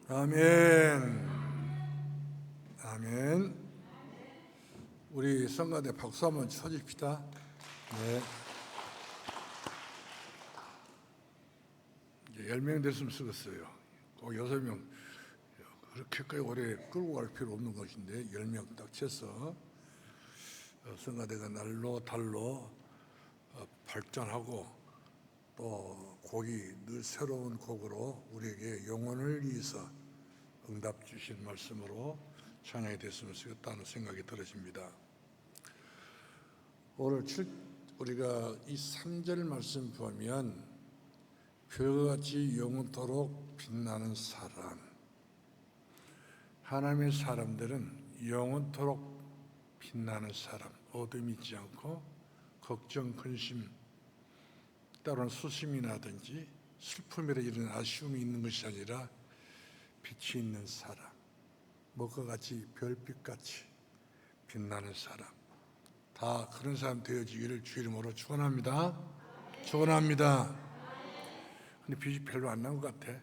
아멘. 아멘. 우리 성가대 박수 한번 쳐줍시다. 네. 이제 10명 됐으면 쓰겠어요. 꼭 6명. 그렇게까지 오래 끌고 갈 필요 없는 것인데 10명 딱 쳐서 성가대가 날로 달로 발전하고 또 곡이 늘 새로운 곡으로 우리에게 영혼을 위해서 응답 주신 말씀으로 찬양이 됐으면 좋겠다는 생각이 들어집니다. 오늘 우리가 이 3절 말씀 보면 별같이 영원토록 빛나는 사람, 하나님의 사람들은 영원토록 빛나는 사람, 어둠이 있지 않고 걱정, 근심, 때로는 수심이 나든지 슬픔이라 이런 아쉬움이 있는 것이 아니라 빛이 있는 사람, 먹과 같이 별빛같이 빛나는 사람, 다 그런 사람 되어지기를 주 이름으로 축원합니다. 축원합니다. 근데 빛이 별로 안 난 것 같아.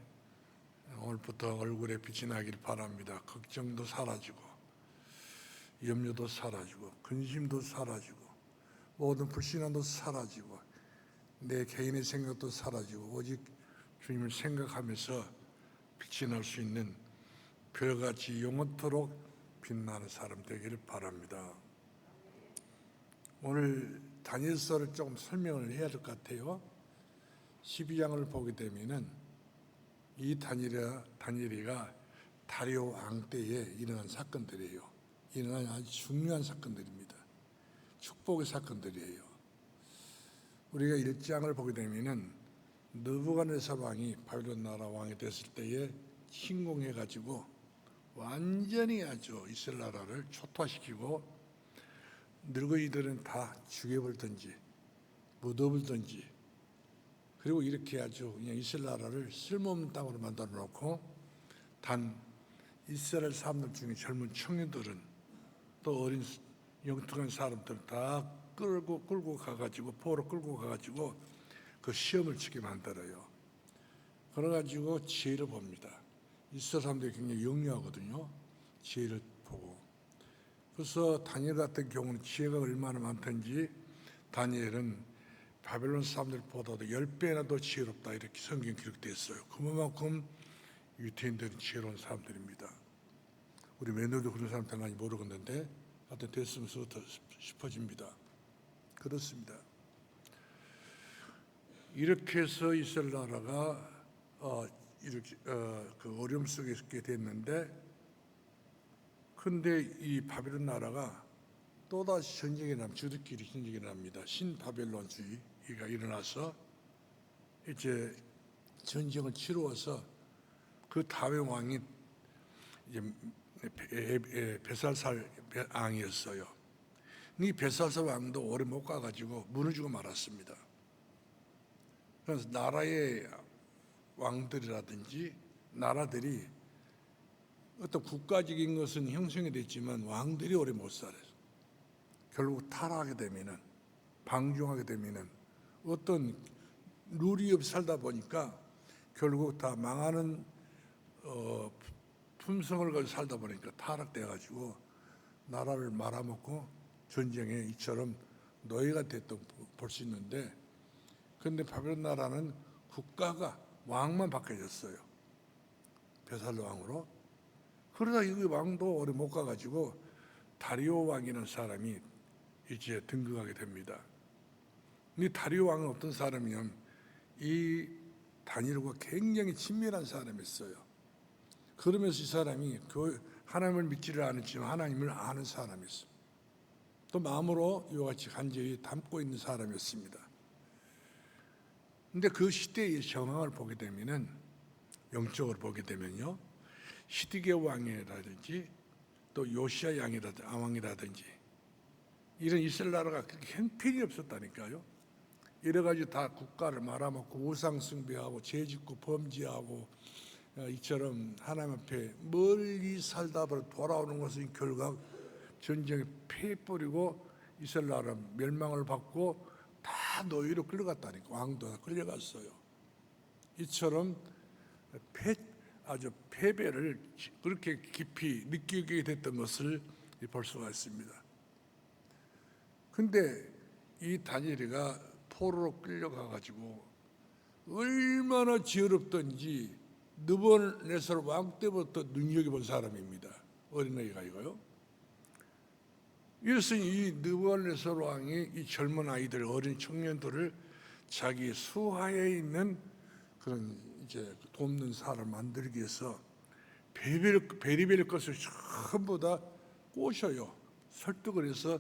오늘부터 얼굴에 빛이 나길 바랍니다. 걱정도 사라지고 염려도 사라지고 근심도 사라지고 모든 불신함도 사라지고 내 개인의 생각도 사라지고 오직 주님을 생각하면서 빛이 날 수 있는 별같이 영원토록 빛나는 사람 되기를 바랍니다. 오늘 다니엘서를 조금 설명을 해야 될 것 같아요. 12장을 보게 되면은 이 다니엘이가 다리오 왕 때에 일어난 사건들이에요. 일어난 아주 중요한 사건들입니다. 축복의 사건들이에요. 우리가 1장을 보게 되면은 느부갓네살 왕이 바빌론 나라 왕이 됐을 때에 침공해가지고 완전히 아주 이스라엘 나라를 초토화시키고 늙은이들은 다 죽여버리든지 묻어버리든지 그리고 이렇게 아주 그냥 이스라엘 나라를 쓸모없는 땅으로 만들어 놓고 단 이스라엘 사람들 중에 젊은 청년들은 또 어린 영특한 사람들은 다 끌고 가가지고 포로 끌고 가가지고 그 시험을 치게 만들어요. 그래가지고 지혜를 봅니다. 이스라엘 사람들이 굉장히 영리하거든요. 지혜를 보고. 그래서 다니엘 같은 경우는 지혜가 얼마나 많던지 다니엘은 바벨론 사람들보다도 10배나 더 지혜롭다 이렇게 성경 기록되어 있어요. 그만큼 유태인들은 지혜로운 사람들입니다. 우리 며느리도 그런 사람 별로 모르겠는데 하여튼 됐으면 좋다 싶어집니다. 그렇습니다. 이렇게 해서 이스라엘 나라가 이렇게 그 어려움 속에 있게 됐는데, 근데 이 바벨론 나라가 또다시 전쟁이 일어납니다. 주들끼리 전쟁이 일어납니다. 신바벨론주의가 일어나서 이제 전쟁을 치루어서 그 다윗 왕이 이제 베살살 왕이었어요. 이 베살살 왕도 오래 못 가가지고 무너지고 말았습니다. 그래서 나라의 왕들이라든지 나라들이 어떤 국가적인 것은 형성이 됐지만 왕들이 오래 못 살아요. 결국 타락하게 되면은 방종하게 되면은 어떤 룰이 없이 살다 보니까 결국 다 망하는 품성을 가지고 살다 보니까 타락돼 가지고 나라를 말아먹고 전쟁에 이처럼 노예가 됐던 볼 수 있는데, 그런데 바벨론 나라는 국가가 왕만 바뀌어졌어요. 베살로 왕으로. 그러다 이 왕도 오래 못 가가지고 다리오 왕이라는 사람이 이제 등극하게 됩니다. 이 다리오 왕은 어떤 사람이냐면 이 다니엘과 굉장히 친밀한 사람이었어요. 그러면서 이 사람이 하나님을 믿지를 않았지만 하나님을 아는 사람이었어요. 또 마음으로 이와 같이 간절히 담고 있는 사람이었습니다. 근데 그 시대의 정황을 보게 되면은, 영적으로 보게 되면요, 시드기야 왕이라든지 또 요시야 왕이라든지 이런 이스라엘 나라가 그렇게 형편이 없었다니까요. 여러 가지 다 국가를 말아먹고 우상 숭배하고 죄짓고 범죄하고 이처럼 하나님 앞에 멀리 살다 돌아오는 것은 결국 전쟁에 패해버리고 이스라엘 나라 멸망을 받고 다 노예로 끌려갔다니까. 왕도 다 끌려갔어요. 이처럼 아주 패배를 그렇게 깊이 느끼게 됐던 것을 볼 수가 있습니다. 근데 이 다니엘이가 포로로 끌려가 가지고 얼마나 지혜롭던지 느부갓네살 왕 때부터 눈여겨본 사람입니다. 어린아이가 이거요. 이래서 이 느부갓네살 왕이 이 젊은 아이들, 어린 청년들을 자기 수하에 있는 그런 이제 돕는 사람을 만들기 위해서 베리베리 것을 전부 다 꼬셔요. 설득을 해서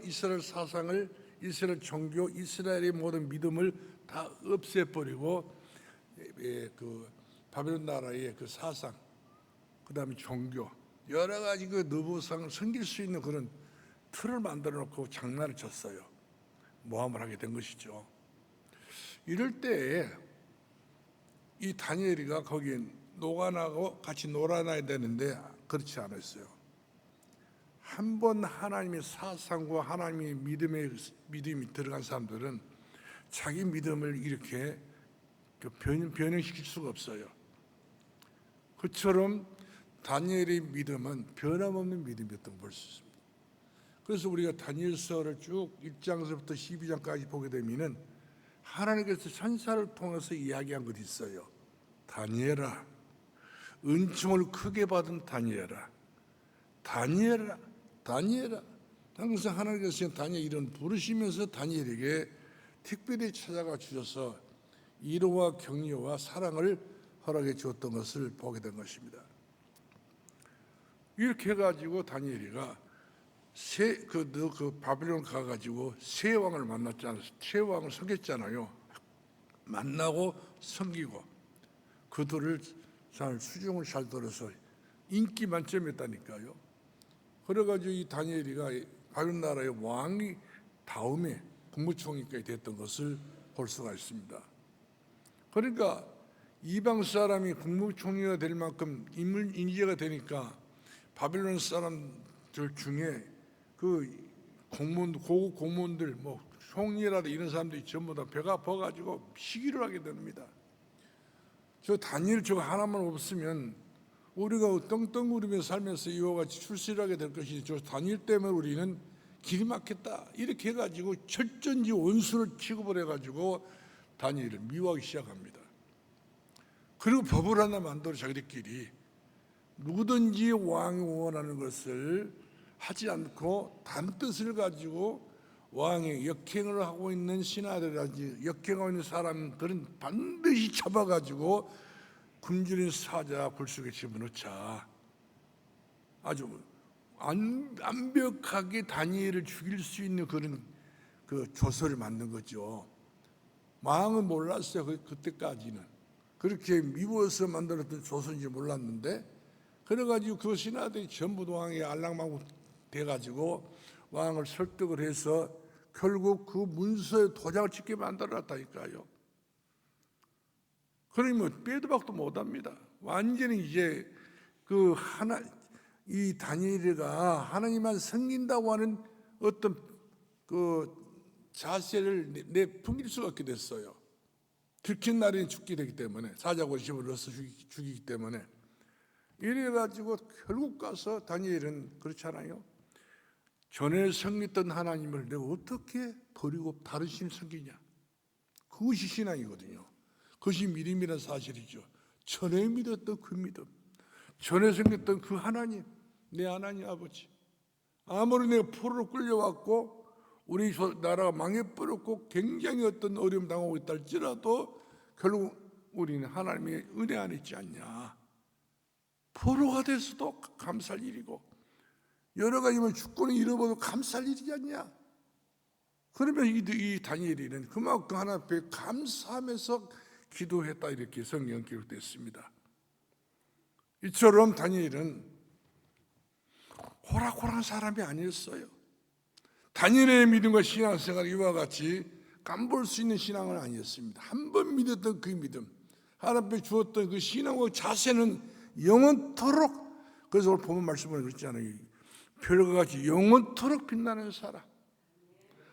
이스라엘 사상을, 이스라엘 종교, 이스라엘의 모든 믿음을 다 없애버리고 그 바벨론 나라의 그 사상, 그 다음에 종교, 여러 가지 그 느부상을 섬길 수 있는 그런 틀을 만들어 놓고 장난을 쳤어요. 모함을 하게 된 것이죠. 이럴 때 이 다니엘이가 거기에 노관하고 같이 놀아놔야 되는데 그렇지 않았어요. 한 번 하나님의 사상과 하나님의 믿음이 들어간 사람들은 자기 믿음을 이렇게 변형시킬 수가 없어요. 그처럼 다니엘의 믿음은 변함없는 믿음이었던 걸 볼 수 있습니다. 그래서 우리가 다니엘서를 쭉 1장서부터 12장까지 보게 되면은 하나님께서 천사를 통해서 이야기한 것이 있어요. 다니엘아, 은총을 크게 받은 다니엘아, 다니엘아, 다니엘아. 항상 하나님께서 다니엘 이름 부르시면서 다니엘에게 특별히 찾아가 주셔서 위로와 격려와 사랑을 허락해 주었던 것을 보게 된 것입니다. 이렇게 해가지고 다니엘이가 그 바벨론 가가지고 세 왕을 만났잖아요. 세 왕을 섬겼잖아요. 만나고 섬기고 그들을 수종을 잘 들어서 인기 만점이었다니까요. 그래가지고 이 다니엘이가 바벨론 나라의 왕이 다음에 국무총리까지 됐던 것을 볼 수가 있습니다. 그러니까 이방 사람이 국무총리가 될 만큼 인재가 되니까 바벨론 사람들 중에 그 고급 공무원들, 뭐 총리라도 이런 사람들이 전부 다 배가 아파가지고 시기를 하게 됩니다. 저 다니엘 저거 하나만 없으면 우리가 떵떵거리며 살면서 이와 같이 출세하게 될 것이지, 저 다니엘 때문에 우리는 길이 막혔다 이렇게 해가지고 철저히 원수를 취급을 해가지고 다니엘을 미워하기 시작합니다. 그리고 법을 하나 만들어 자기들끼리 누구든지 왕이 원하는 것을 하지 않고 단 뜻을 가지고 왕의 역행을 하고 있는 신하들이라든지 역행하고 있는 사람들은 반드시 잡아가지고 굶주린 사자 불 속에 집어넣자. 아주 완벽하게 다니엘을 죽일 수 있는 그런 그 조서를 만든 거죠. 왕은 몰랐어요. 그때까지는 그렇게 미워서 만들었던 조서인지 몰랐는데, 그래가지고 그 신하들이 전부 왕에 알랑망고 돼가지고 왕을 설득을 해서 결국 그 문서에 도장을 찍게 만들어놨다니까요. 그러면 빼도 박도 못합니다. 완전히 이제 이 다니엘이가 하나님만 섬긴다고 하는 어떤 그 자세를 내품길 수가 없게 됐어요. 들킨 날에는 죽게 되기 때문에, 사자고 집을 넣어서 죽이기 때문에. 이래가지고 결국 가서 다니엘은 그렇잖아요. 전에 섬겼던 하나님을 내가 어떻게 버리고 다른 신 섬기냐. 그것이 신앙이거든요. 그것이 믿음이라는 사실이죠. 전에 믿었던 그 믿음, 전에 섬겼던 그 하나님, 내 하나님 아버지. 아무리 내가 포로로 끌려왔고 우리 나라가 망해버렸고 굉장히 어떤 어려움 당하고 있다 할지라도 결국 우리는 하나님의 은혜 안에 있지 않냐. 포로가 돼서도 감사할 일이고 여러 가지면 죽고는 잃어버려도 감사할 일이지 않냐. 그러면 이 다니엘이는 그만큼 하나님 앞에 감사하면서 기도했다 이렇게 성경 기록됐습니다. 이처럼 다니엘은 호락호락한 사람이 아니었어요. 다니엘의 믿음과 신앙생활 이와 같이 깜볼 수 있는 신앙은 아니었습니다. 한 번 믿었던 그 믿음, 하나님 앞에 주었던 그 신앙과 자세는 영원토록, 그래서 오늘 본문 말씀을 그랬잖아요. 별과 같이 영원토록 빛나는 사람,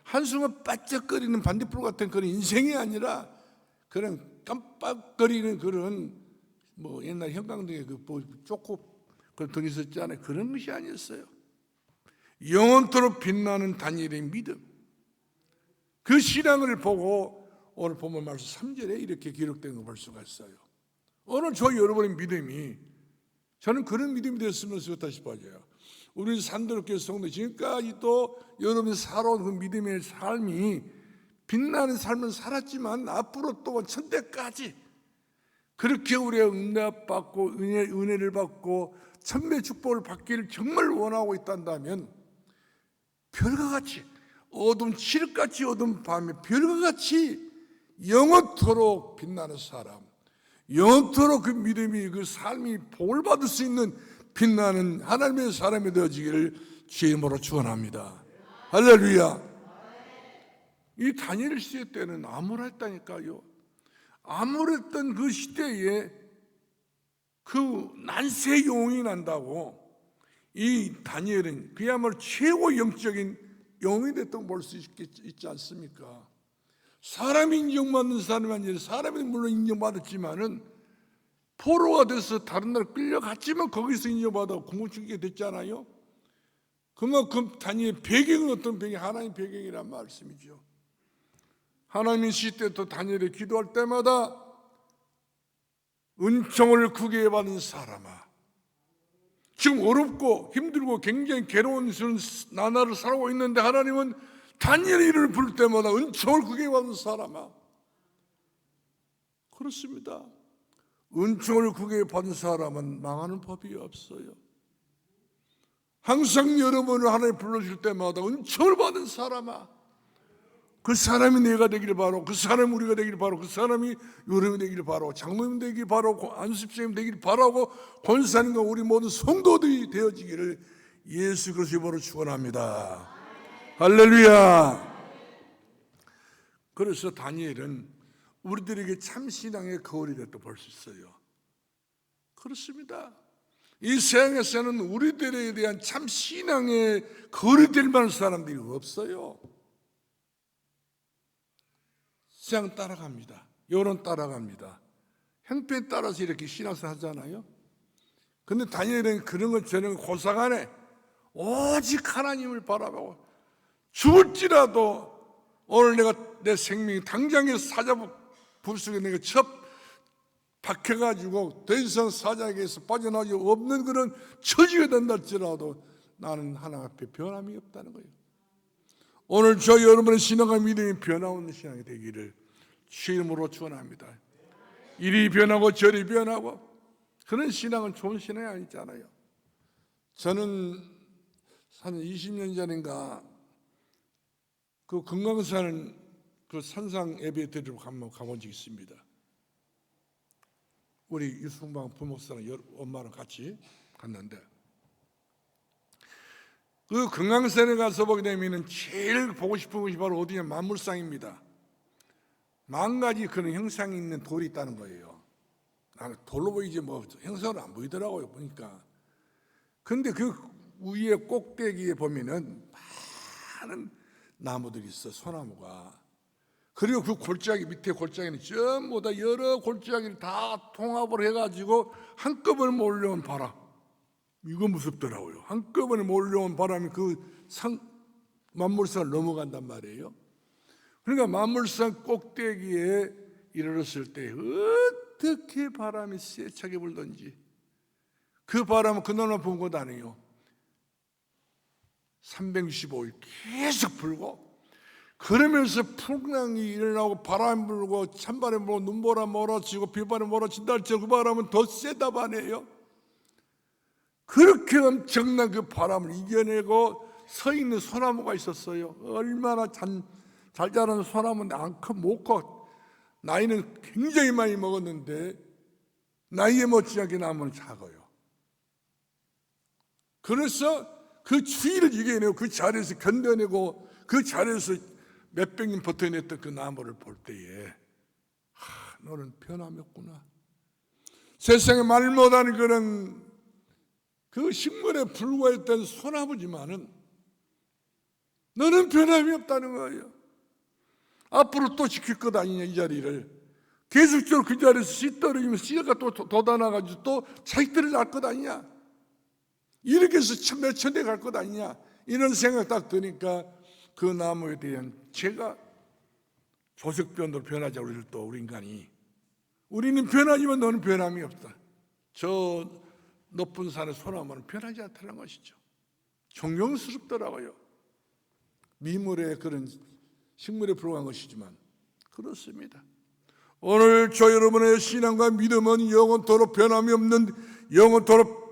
한순간 반짝거리는 반딧불 같은 그런 인생이 아니라 그런 깜빡거리는 그런 뭐 옛날 형광등에 그 쪼꼬 그등 있었잖아요. 그런 것이 아니었어요. 영원토록 빛나는 다니엘의 믿음, 그 신앙을 보고 오늘 본문 말씀 3절에 이렇게 기록된 거 볼 수가 있어요. 오늘 저 여러분의 믿음이, 저는 그런 믿음이 되었으면 좋겠다 싶어져요. 우리 산도교회 성도 지금까지 또 여러분이 살아온 그 믿음의 삶이 빛나는 삶을 살았지만 앞으로 또 천대까지 그렇게 우리가 응답받고 은혜를 받고 천배 축복을 받기를 정말 원하고 있단다면 별과 같이 어두운 칠흑같이 어두운 밤에 별과 같이 영원토록 빛나는 사람, 영원토록 그 믿음이 그 삶이 복을 받을 수 있는 빛나는 하나님의 사람이 되어지기를 주의 이름으로 축원합니다. 할렐루야. 이 다니엘 시대 때는 암울했다니까요. 암울했던 그 시대에 그 난세 용이 난다고 이 다니엘은 그야말로 최고 영적인 영이 됐다고 볼 수 있지 않습니까? 사람이 인정받는 사람이 아니라 사람이 물론 인정받았지만은 포로가 돼서 다른 나라 끌려갔지만 거기서 인정받아 궁극주게 됐잖아요. 그만큼 다니엘 배경은 어떤 배경? 하나님 배경이란 말씀이죠. 하나님의 시대 또 다니엘이 기도할 때마다 은총을 구게 받은 사람아, 지금 어렵고 힘들고 굉장히 괴로운 나날을 살아오고 있는데 하나님은 다니엘의 이름을 부를 때마다 은총을 구게 받은 사람아. 그렇습니다. 은총을 구게 받은 사람은 망하는 법이 없어요. 항상 여러분을 하나님 불러줄 때마다 은총을 받은 사람아, 그 사람이 내가 되기를 바라고, 그 사람이 우리가 되기를 바라고, 그 사람이 여러분이 되기를 바라고, 장로님 되기를 바라고, 안수집사님 되기를 바라고, 권사님과 우리 모든 성도들이 되어지기를 예수 그리스도의 이름으로 축원합니다. 할렐루야. 그래서 다니엘은 우리들에게 참 신앙의 거울이 됐다고 볼 수 있어요. 그렇습니다. 이 세상에서는 우리들에 대한 참 신앙의 거울이 될 만한 사람들이 없어요. 세상 따라갑니다. 여론 따라갑니다. 형편에 따라서 이렇게 신앙생활 하잖아요. 그런데 다니엘은 그런 것 저런 고사간에 오직 하나님을 바라보고 죽을지라도 오늘 내가 내 생명이 당장에 사자부 불속에 내가 첩 박혀가지고 더 이상 사자에게서 빠져나오지 없는 그런 처지가 된다 할지라도 나는 하나님 앞에 변함이 없다는 거예요. 오늘 저 여러분의 신앙과 믿음이 변화없는 신앙이 되기를 주의 이름으로 축원합니다. 이리 변하고 저리 변하고 그런 신앙은 좋은 신앙이 아니잖아요. 저는 한 20년 전인가 그 금강산 그 산상 예배 드리러 한번 가본 적이 있습니다. 우리 유승방 부목사랑 엄마랑 같이 갔는데 그 금강산에 가서 보게 되면 제일 보고 싶은 것이 바로 어디냐, 만물상입니다. 10,000가지 그런 형상이 있는 돌이 있다는 거예요. 나는 돌로 보이지 뭐 형상으로 안 보이더라고요, 보니까. 근데 그 위에 꼭대기에 보면은 많은 나무들이 있어, 소나무가. 그리고 그 골짜기 밑에 골짜기는 전부 다 여러 골짜기를 다 통합을 해가지고 한꺼번에 몰려온 바람, 이거 무섭더라고요. 한꺼번에 몰려온 바람이 그 만물산을 넘어간단 말이에요. 그러니까 만물산 꼭대기에 이르렀을 때 어떻게 바람이 세차게 불던지, 그 바람은 그날만 본 것 아니에요. 365일 계속 불고, 그러면서 풍랑이 일어나고 바람이 불고 찬바람이 불고 눈보라 몰아치고 비바람이 몰아친다 할지라도 그 바람은 더 세다 반해요. 그렇게 엄청난 그 바람을 이겨내고 서 있는 소나무가 있었어요. 얼마나 잘 자라는 소나무인데 안 못 커. 나이는 굉장히 많이 먹었는데 나이에 못지않게 나무는 작아요. 그래서 그 추위를 이겨내고 그 자리에서 견뎌내고 그 자리에서 몇백 년 버텨냈던 그 나무를 볼 때에 너는 변함이 없구나. 세상에 말 못하는 그런 그 식물에 불과했던 소나무지만은 너는 변함이 없다는 거예요. 앞으로 또 지킬 것 아니냐, 이 자리를. 계속적으로 그 자리에서 씨 떨어지면 씨가 또 돋아나가지고 또 자식들을 낳을 것 아니냐, 이렇게 해서 몇 천대 갈 것 아니냐, 이런 생각 딱 드니까 그 나무에 대한 제가 조석변으로 변하자. 우리 인간이, 우리는 변하지만 너는 변함이 없다. 저 높은 산의 소나무는 변하지 않다는 것이죠. 존경스럽더라고요. 미물의 그런 식물에 불과한 것이지만 그렇습니다. 오늘 저 여러분의 신앙과 믿음은 영원토록 변함이 없는, 영원토록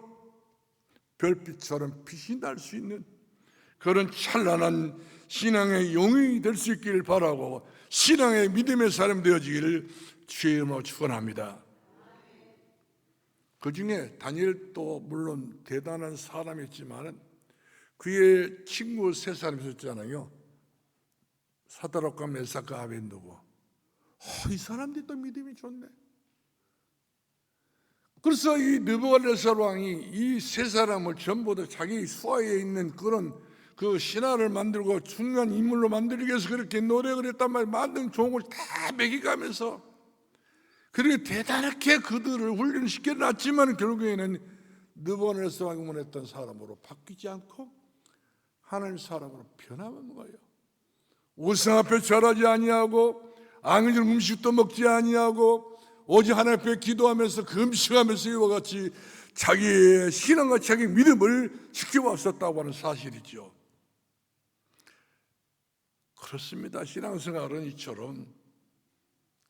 별빛처럼 빛이 날 수 있는 그런 찬란한 신앙의 영웅이 될 수 있기를 바라고, 신앙의 믿음의 사람 되어지기를 주의 이름으로 축원합니다. 그 중에 다니엘도 물론 대단한 사람이었지만 그의 친구 세 사람이 있었잖아요. 사드락과 메삭과 아벤느고. 이 사람들이 또 믿음이 좋네. 그래서 이 느부갓네살 왕이 이 세 사람을 전부 다 자기 수하에 있는 그런 그 신하를 만들고 중요한 인물로 만들기 위해서 그렇게 노력을 했단 말이에요. 만든 종을 다 먹여가면서 그렇게 대단하게 그들을 훈련시켜 놨지만 결국에는 느부갓네살 왕이 원했던 사람으로 바뀌지 않고 하나님 사람으로 변함한 거예요. 우상 앞에 절하지 아니하고 앙을 음식도 먹지 아니하고 오직 하나님 앞에 기도하면서 금식하면서 이와 같이 자기의 신앙과 자기 믿음을 지켜왔었다고 하는 사실이죠. 그렇습니다. 신앙생활은 이처럼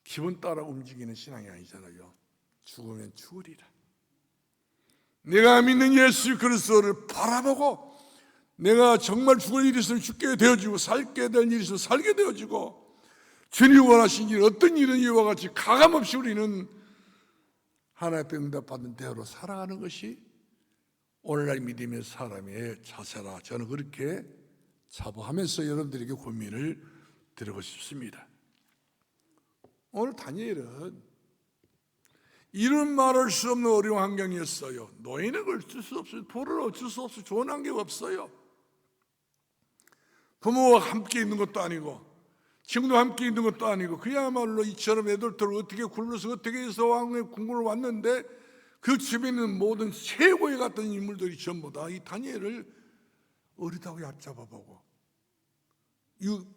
기분 따라 움직이는 신앙이 아니잖아요. 죽으면 죽으리라. 내가 믿는 예수 그리스도를 바라보고 내가 정말 죽을 일이 있으면 죽게 되어지고 살게 될 일이 있으면 살게 되어지고 주님 원하신 일, 어떤 일은 이와 같이 가감없이 우리는 하나님 앞에 응답받는 대로 살아가는 것이 오늘날 믿음의 사람의 자세라. 저는 그렇게 자부하면서 여러분들에게 고민을 드리고 싶습니다. 오늘 다니엘은 이런 말할 수 없는 어려운 환경이었어요. 노예는 어쩔 수 없어요. 포로는 어쩔 수 없어요. 좋은 환경 없어요. 부모와 함께 있는 것도 아니고 친구도 함께 있는 것도 아니고 그야말로 이처럼 애들을 어떻게 굴러서 어떻게 해서 왕의 궁궐을 왔는데 그 집에 있는 모든 최고의 같은 인물들이 전부 다 이 다니엘을 어리다고 얕잡아보고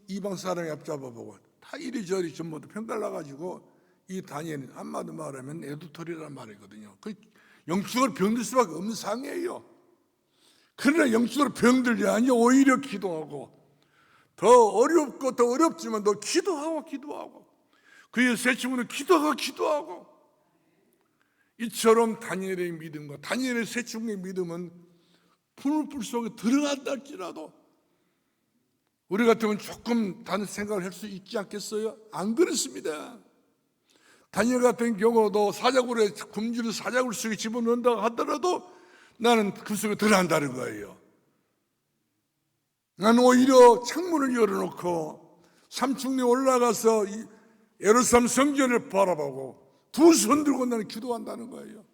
이방 사람이 얕잡아보고 다 이리저리 전부 다 평가를 나가지고 이 다니엘은 한마디 말하면 애두터리란 말이거든요. 그 영적으로 병들 수밖에 없는 상이에요. 그러나 영적으로 병들지 아니 오히려 기도하고 더 어렵고 더 어렵지만 더 기도하고 그의 세 친구는 기도하고 이처럼 다니엘의 믿음과 다니엘의 세 친구의 믿음은 풀 속에 들어간다 할지라도 우리 같으면 조금 다른 생각을 할 수 있지 않겠어요? 안 그렇습니다. 다니엘 같은 경우도 사자굴에 굶주린 사자굴 속에 집어넣는다고 하더라도 나는 그 속에 들어간다는 거예요. 나는 오히려 창문을 열어놓고 삼층리에 올라가서 예루살렘 성전을 바라보고 두 손 들고 나는 기도한다는 거예요.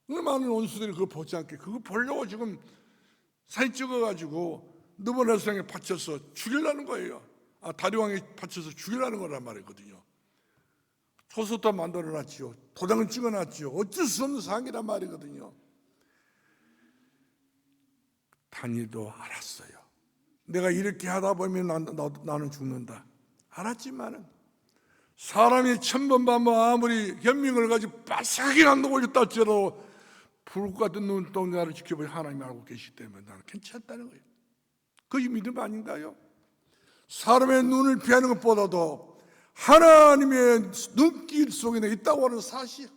많은 원수들이 그걸 보지 않게 그거 보려고 지금 사진 찍어가지고 느부갓네살에 바쳐서 죽이려는 거예요. 다리왕에 바쳐서 죽이려는 거란 말이거든요. 초소도 만들어놨지요. 도장을 찍어놨지요. 어쩔 수 없는 상황이란 말이거든요. 다니엘도 알았어요. 내가 이렇게 하다 보면 나는 죽는다. 알았지만은 사람이 1000번 아무리 현명을 가지고 바삭하게 한다고 올렸다 할지라도 불 같은 눈동자를 지켜보니 하나님이 알고 계시기 때문에 나는 괜찮다는 거예요. 그게 믿음 아닌가요? 사람의 눈을 피하는 것보다도 하나님의 눈길 속에 있다고 하는 사실,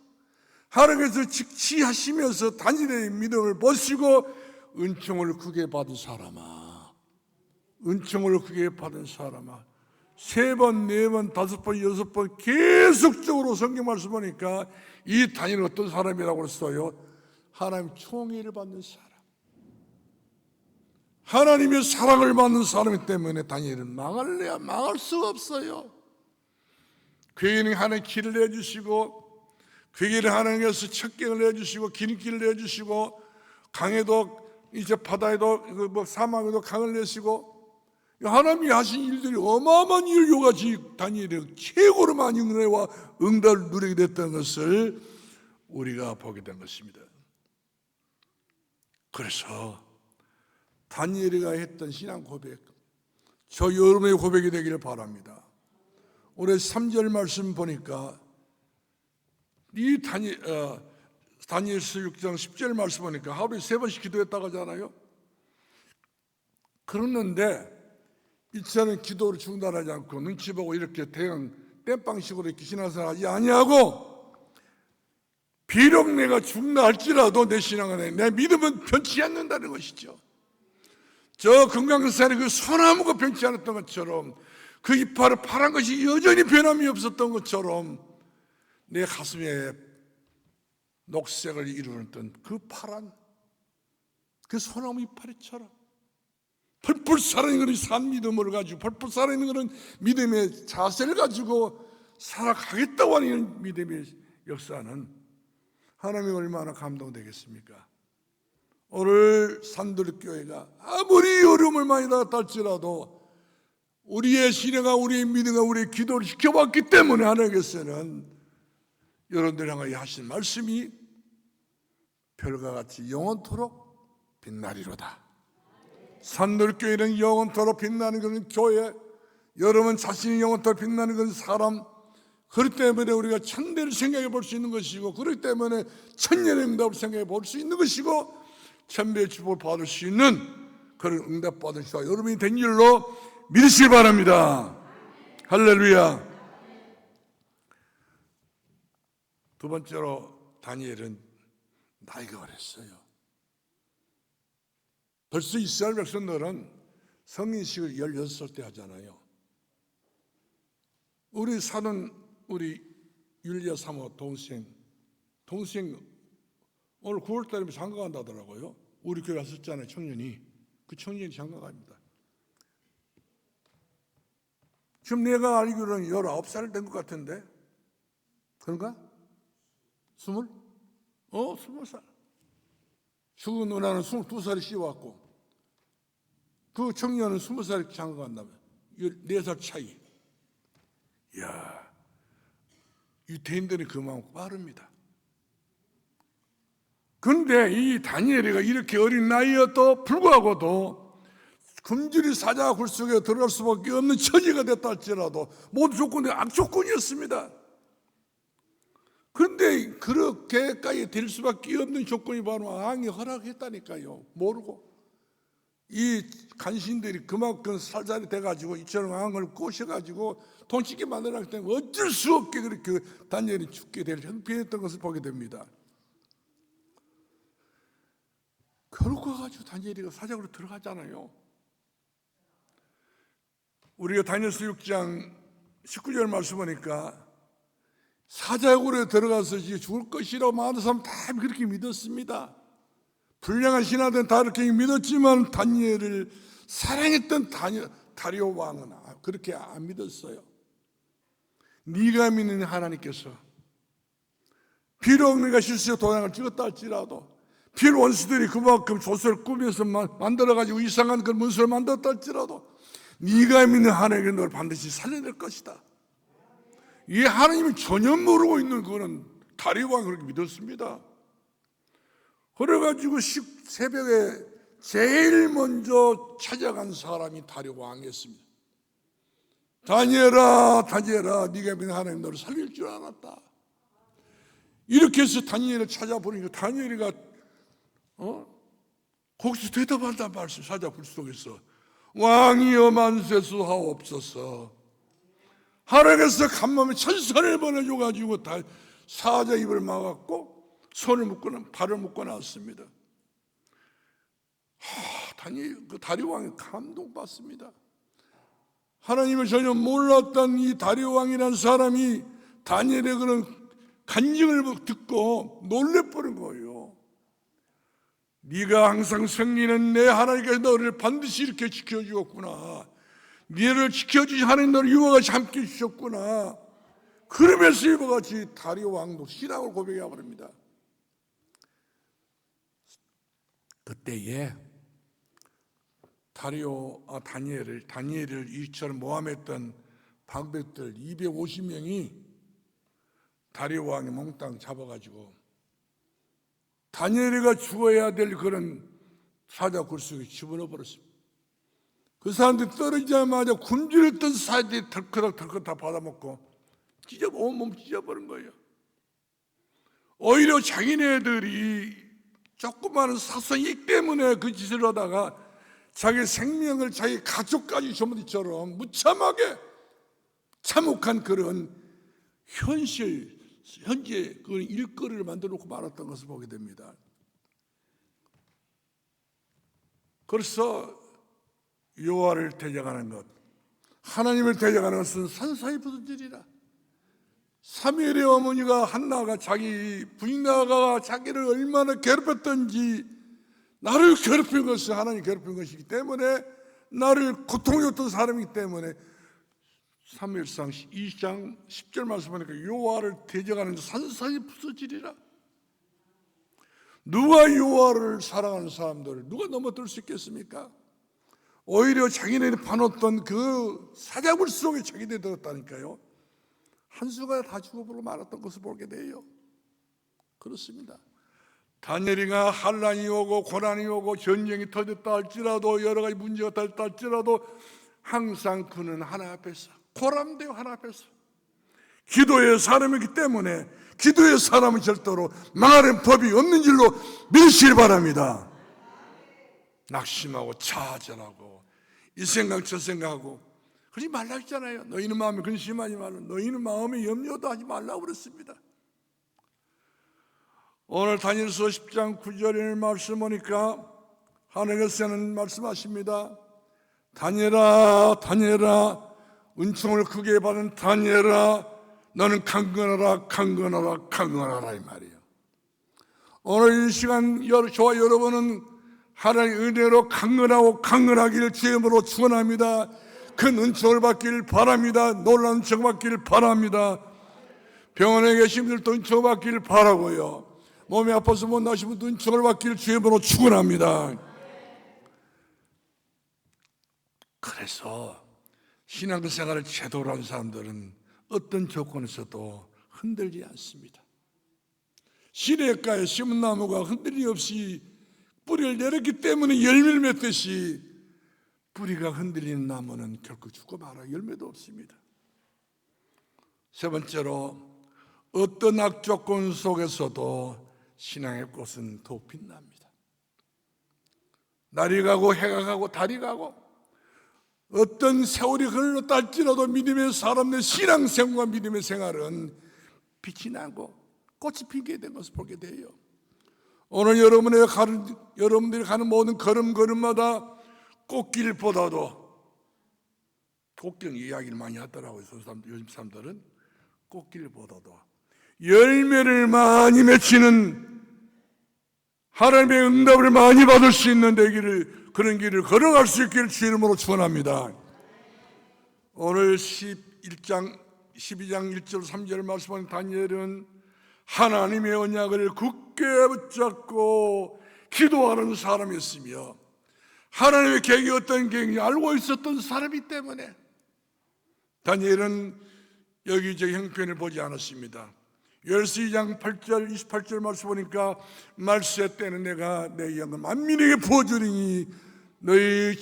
하나님께서 직시하시면서 다니엘의 믿음을 보시고 은총을 크게 받은 사람아, 은총을 크게 받은 사람아, 3번, 4번, 5번, 6번 계속적으로 성경 말씀 보니까 이 다니엘은 어떤 사람이라고 했어요? 하나님 총애를 받는 사람, 하나님의 사랑을 받는 사람이기 때문에 다니엘은 망할래야 망할 수가 없어요. 그에게는 하나님 길을 내주시고 그에게는 하나님께서 척경을 내주시고 기름길을 내주시고 강에도 이제 바다에도 사막에도 강을 내시고 하나님이 하신 일들이 어마어마한 일요같이 다니엘이 최고로 많은 은혜와 응답을 누리게 됐던 것을 우리가 보게 된 것입니다. 그래서 다니엘이가 했던 신앙 고백, 저 여러분의 고백이 되기를 바랍니다. 올해 3절 말씀 보니까 이 다니엘서 6장 10절 말씀 보니까 하루에 3번씩 기도했다고 하잖아요. 그러는데 이처럼 기도를 중단하지 않고 눈치 보고 이렇게 대강 땜빵식으로 이렇게 신앙생활 하지 아니하고, 비록 내가 죽나 할지라도 내 신앙은, 내 믿음은 변치 않는다는 것이죠. 저 금강산의 그 소나무가 변치 않았던 것처럼, 그 이파를 파란 것이 여전히 변함이 없었던 것처럼, 내 가슴에 녹색을 이루는 그 파란 그 소나무 이파리처럼 펄펄 살아있는 그런 산 믿음을 가지고, 펄펄 살아있는 그런 믿음의 자세를 가지고 살아가겠다고 하는 믿음의 역사는 하나님이 얼마나 감동되겠습니까? 오늘 산들교회가 아무리 어려움을 많이 당했다 할지라도 우리의 신앙과 우리의 믿음과 우리의 기도를 지켜봤기 때문에 하나님께서는 여러분들 향하여 하신 말씀이 별과 같이 영원토록 빛나리로다. 산들교회는 영원토록 빛나는 그런 교회, 여러분 자신이 영원토록 빛나는 그런 사람, 그렇기 때문에 우리가 천대를 생각해 볼 수 있는 것이고, 그렇기 때문에 천년의 응답을 생각해 볼 수 있는 것이고, 천배의 축복을 받을 수 있는 그런 응답 받은 시간 여러분이 된 줄로 믿으시기 바랍니다. 할렐루야. 두 번째로 다니엘은 나이가 어렸어요. 벌써 이스라엘 백성들은 성인식을 16살 때 하잖아요. 우리 사는 우리 율리아 사모 동생 오늘 9월 달에 장가 간다더라고요. 우리 교회 왔었잖아요. 청년이. 그 청년이 장가 갑니다. 지금 내가 알기로는 19살 된 것 같은데, 그런가? 20살. 죽은 누나는 22살에 씌워왔고, 그 청년은 20살에 장가 간다며. 4살 차이. 이야, 유대인들이 그만큼 빠릅니다. 그런데 이 다니엘이가 이렇게 어린 나이여도 불구하고도 금줄이 사자 굴 속에 들어갈 수밖에 없는 처지가 됐다 할지라도 모든 조건이 악조건이었습니다. 그런데 그렇게까지 될 수밖에 없는 조건이 바로 왕이 허락했다니까요. 모르고 이 간신들이 그만큼 살살이 돼가지고 이처럼 왕을 꼬셔가지고 돈치게 만들었기 때문에 어쩔 수 없게 그렇게 다니엘이 죽게 될 형편이었던 것을 보게 됩니다. 그러고 가지고 다니엘이가 사자굴로 들어가잖아요. 우리가 다니엘서 6장 19절 말씀 보니까 사자굴에 들어가서 죽을 것이라고 많은 사람 다 그렇게 믿었습니다. 불량한 신하들은 다 그렇게 믿었지만 다니엘을 사랑했던 다리오 왕은 그렇게 안 믿었어요. 네가 믿는 하나님께서 비록 네가 실수로 도장을 찍었다 할지라도, 비록 원수들이 그만큼 조서를 꾸며서 만들어가지고 이상한 그 문서를 만들었다 할지라도 네가 믿는 하나님께 너를 반드시 살려낼 것이다. 이 하나님이 전혀 모르고 있는 그거는 다리오 왕이 그렇게 믿었습니다. 그래가지고 새벽에 제일 먼저 찾아간 사람이 다리오 왕이었습니다. 다니엘아, 다니엘아, 네가 믿는 하나님 너를 살릴 줄 알았다. 이렇게 해서 다니엘을 찾아보니까 다니엘이가 거기서 대답한단 말씀. 사자굴 속에서 왕이여 만세수 하옵소서. 하나님께서 간밤에 천사를 보내줘가지고 사자 입을 막았고 손을 묶고 발을 묶고 나왔습니다. 그 다리오 왕이 감동받습니다. 하나님을 전혀 몰랐던 이 다리오 왕이라는 사람이 다니엘의 그런 간증을 듣고 놀래버린 거예요. 네가 항상 승리는 내 하나님께서 너를 반드시 이렇게 지켜주었구나. 너를 지켜주신 하나님 너를 이와 같이 함께 해주셨구나. 그러면서 이와 같이 다리오 왕도 신앙을 고백해 버립니다. 그때에 다니엘을 이처럼 모함했던 방백들 250명이 다리오 왕의 몽땅 잡아가지고 다니엘이가 죽어야 될 그런 사자 굴 속에 집어넣어 버렸습니다. 그 사람들이 떨어지자마자 굶주렸던 사자들이 덜커덕 다 받아먹고 온몸 찢어버린 거예요. 오히려 자기네들이 조그마한 사소이익 때문에 그 짓을 하다가 자기 생명을 자기 가족까지 저물이처럼 무참하게 참혹한 그런 현재 그 일거리를 만들어 놓고 말았던 것을 보게 됩니다. 그래서 여호와를 대적하는 것, 하나님을 대적하는 것은 산사히 부서지리라. 사무엘의 어머니가 한나가 자기 부인나가 자기를 얼마나 괴롭혔던지, 나를 괴롭힌 것은 하나님 괴롭힌 것이기 때문에, 나를 고통줬던 사람이기 때문에 사무엘상 20장 10절 말씀 보니까 여호와를 대적하는 산사히 부서지리라. 누가 여호와를 사랑하는 사람들을 누가 넘어들 수 있겠습니까? 오히려 자기네들이 파놓던 그 사자굴 속에 자기들이 들었다니까요. 한 수가 다 죽어버리고 말았던 것을 보게 돼요. 그렇습니다. 다니엘이가 환난이 오고 고난이 오고 전쟁이 터졌다 할지라도, 여러 가지 문제가 터졌다 할지라도 항상 그는 하나 앞에서, 고람되어 하나 앞에서 기도의 사람이기 때문에 기도의 사람은 절대로 망하는 법이 없는 줄로 믿으시기 바랍니다. 낙심하고 좌절하고 이 생각 저 생각하고 그러지 말라 했잖아요. 너희는 마음에 근심하지 말라. 너희는 마음에 염려도 하지 말라고 그랬습니다. 오늘 다니엘서 10장 9절의 말씀 보니까 하나님께서는 말씀하십니다. 다니엘아, 다니엘아, 은총을 크게 받은 다니엘아, 너는 강건하라, 강건하라, 강건하라, 이 말이에요. 오늘 이 시간 저와 여러분은 하나님의 은혜로 강건하고 강건하기를 주님으로 축원합니다. 큰 은총을 받기를 바랍니다. 놀라운 은총 받기를 바랍니다. 병원에 계신 분들도 은총 받기를 바라고요. 몸이 아파서 못 나신 분도 은총을 받기를 주님으로 축원합니다. 그래서 신앙생활을 제대로 한 사람들은 어떤 조건에서도 흔들리지 않습니다. 시냇가에 심은 나무가 흔들림 없이 뿌리를 내렸기 때문에 열매를 맺듯이 뿌리가 흔들리는 나무는 결국 죽고 말아 열매도 없습니다. 세 번째로, 어떤 악조건 속에서도 신앙의 꽃은 더욱 빛납니다. 날이 가고 해가 가고 달이 가고 어떤 세월이 흘렀다 할지라도 믿음의 사람의 신앙생활과 믿음의 생활은 빛이 나고 꽃이 피게 된 것을 보게 돼요. 오늘 여러분들이 가는 모든 걸음걸음마다 꽃길보다도, 꽃길 이야기를 많이 하더라고요. 요즘 사람들은 꽃길보다도 열매를 많이 맺히는, 하나님의 응답을 많이 받을 수 있는 그런 길을 걸어갈 수 있기를 주 이름으로 축원합니다. 오늘 12장 1절 3절 말씀하는 다니엘은 하나님의 언약을 굳게 붙잡고 기도하는 사람이었으며, 하나님의 계획이 어떤 계획인지 알고 있었던 사람이기 때문에 다니엘은 여기저기 형편을 보지 않았습니다. 열세 2장 8절 28절 말씀 보니까 말세 때는 내가 내 영을 만민에게 부어주리니 너희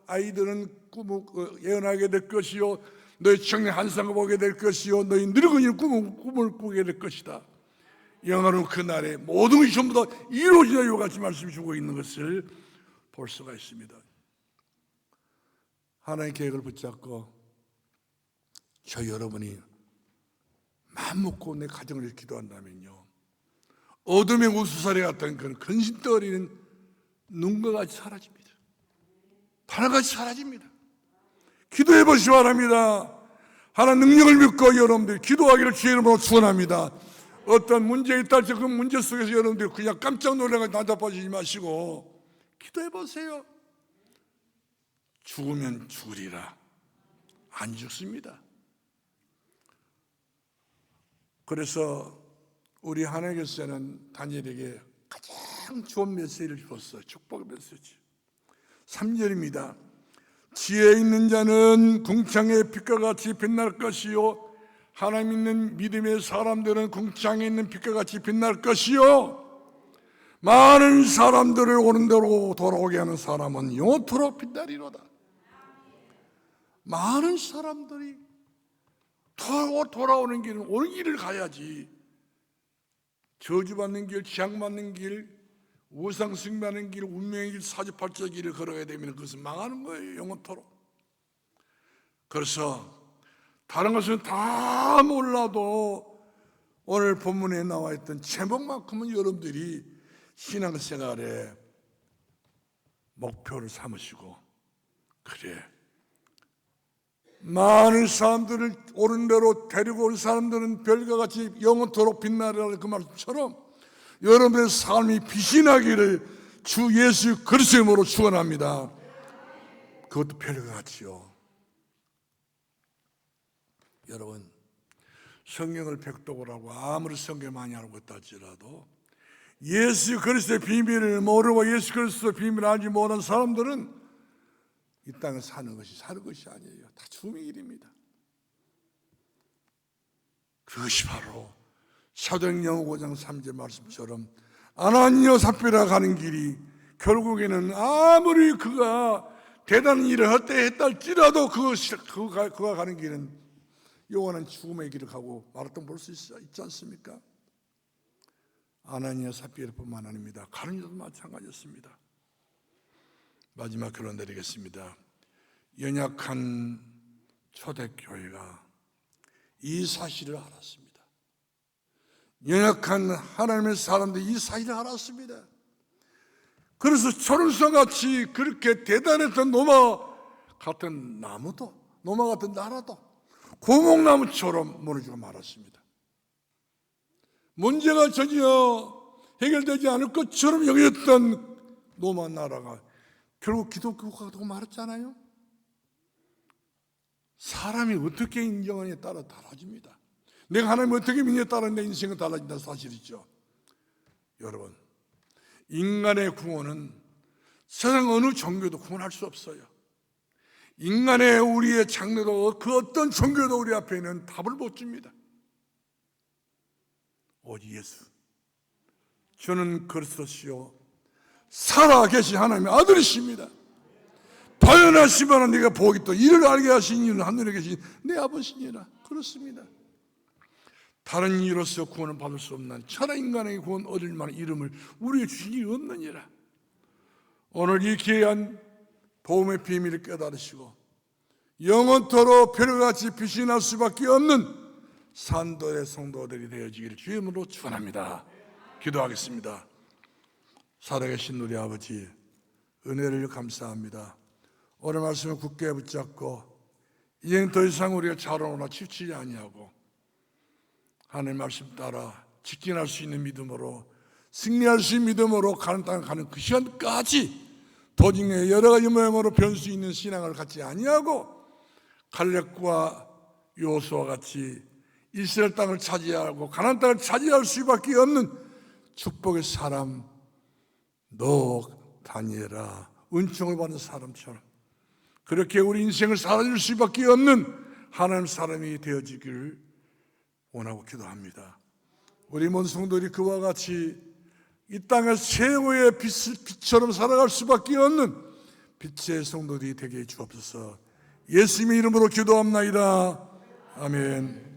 아이들은 꿈을 예언하게 될 것이요, 너희 청년 환상을 보게 될 것이요, 너희 늙은이는 꿈을 꾸게 될 것이다. 영화로 그날에 모든 것이 전부 다 이루어지라, 이와 같이 말씀해 주고 있는 것을 볼 수가 있습니다. 하나님의 계획을 붙잡고 저 여러분이 마음 먹고 내 가정을 위해 기도한다면요, 어둠의 우수살에 같은 그런 근심덩어리는 눈과 같이 사라집니다. 바람같이 사라집니다. 기도해 보시기 바랍니다. 하나님 능력을 믿고 여러분들이 기도하기를 주의 이름으로 축원합니다. 어떤 문제가 있다 할지 그 문제 속에서 여러분들이 그냥 깜짝 놀라서 난잡하지 마시고 기도해 보세요. 죽으면 죽으리라. 안 죽습니다. 그래서 우리 하나님께서는 다니엘에게 가장 좋은 메시지를 줬어요. 축복의 메시지. 3절입니다. 지혜 있는 자는 궁창의 빛과 같이 빛날 것이요 하나님 있는 믿음의 사람들은 궁창에 있는 빛과 같이 빛날 것이요 많은 사람들을 옳은 대로 돌아오게 하는 사람은 영원토록 빛나리로다. 많은 사람들이 돌아오는 길은 옳은 길을 가야지 저주받는 길, 지향받는 길, 우상 숭배하는 길, 운명의 길, 사주팔자의 길을 걸어가야 되면 그것은 망하는 거예요, 영원토록. 그래서 다른 것은 다 몰라도 오늘 본문에 나와 있던 제목만큼은 여러분들이 신앙생활에 목표를 삼으시고, 그래 많은 사람들을 옳은 대로 데리고 온 사람들은 별과 같이 영원토록 빛나리라는 그 말씀처럼 여러분의 삶이 빛이 나기를 주 예수 그리스도의 이름으로 축원합니다. 그것도 별과 같이요. 여러분, 성경을 백독을 하고 아무리 성경 많이 알고 있다 할지라도 예수 그리스도의 비밀을 모르고 예수 그리스도의 비밀을 알지 못한 사람들은 이 땅에 사는 것이 아니에요. 다 죽음의 길입니다. 그것이 바로 사도행전 5장 3절 말씀처럼 아나니아 삽비라 가는 길이 결국에는 아무리 그가 대단한 일을 했다 할지라도 그가 가는 길은 영원한 죽음의 길을 가고 마라톤 볼 수 있지 않습니까? 아나니아 삽비라뿐만 아닙니다. 가는 길도 마찬가지였습니다. 마지막 결론 내리겠습니다. 연약한 초대교회가 이 사실을 알았습니다. 연약한 하나님의 사람들이 이 사실을 알았습니다. 그래서 초롱성같이 그렇게 대단했던 노마 같은 나무도, 노마 같은 나라도 고목나무처럼 무너지고 말았습니다. 문제가 전혀 해결되지 않을 것처럼 여겼던 노마 나라가 결국 기독교가 되고 말았잖아요. 사람이 어떻게 인정하느냐에 따라 달라집니다. 내가 하나님을 어떻게 믿느냐에 따라 내 인생은 달라진다는 사실이죠. 여러분, 인간의 구원은 세상 어느 종교도 구원할 수 없어요. 인간의 우리의 장래도 그 어떤 종교도 우리 앞에는 답을 못 줍니다. 오직 예수, 저는 그리스도시요 살아계신 하나님의 아들이십니다. 다연하시면 네가 복이 또 이를 알게 하신 이는 하늘에 계신 내 아버지니라. 그렇습니다. 다른 이로서 구원을 받을 수 없는 천하 인간에게 구원 얻을 만한 이름을 우리에게 주신 이 없느니라. 오늘 이 귀한 복음의 비밀을 깨달으시고 영원토록 별같이 빛이 날 수밖에 없는 산돌의 성도들이 되어지기를 주의 이름으로 축원합니다. 기도하겠습니다. 살아계신 우리 아버지, 은혜를 감사합니다. 오늘 말씀을 굳게 붙잡고 이젠 더 이상 우리가 자라오나 치우치지 아니하고 하나님 말씀 따라 직진할 수 있는 믿음으로, 승리할 수 있는 믿음으로 가는 땅을 가는 그 시간까지 도중에 여러 가지 모양으로 변할 수 있는 신앙을 갖지 아니하고 갈렙과 여호수아와 같이 이스라엘 땅을 차지하고 가나안 땅을 차지할 수밖에 없는 축복의 사람, 너 다니엘아, 은총을 받는 사람처럼 그렇게 우리 인생을 살아줄 수밖에 없는 하나님 사람이 되어지기를 원하고 기도합니다. 우리 모든 성도들이 그와 같이 이 땅의 최고의 빛처럼 살아갈 수밖에 없는 빛의 성도들이 되게 해 주옵소서. 예수님의 이름으로 기도합나이다. 아멘.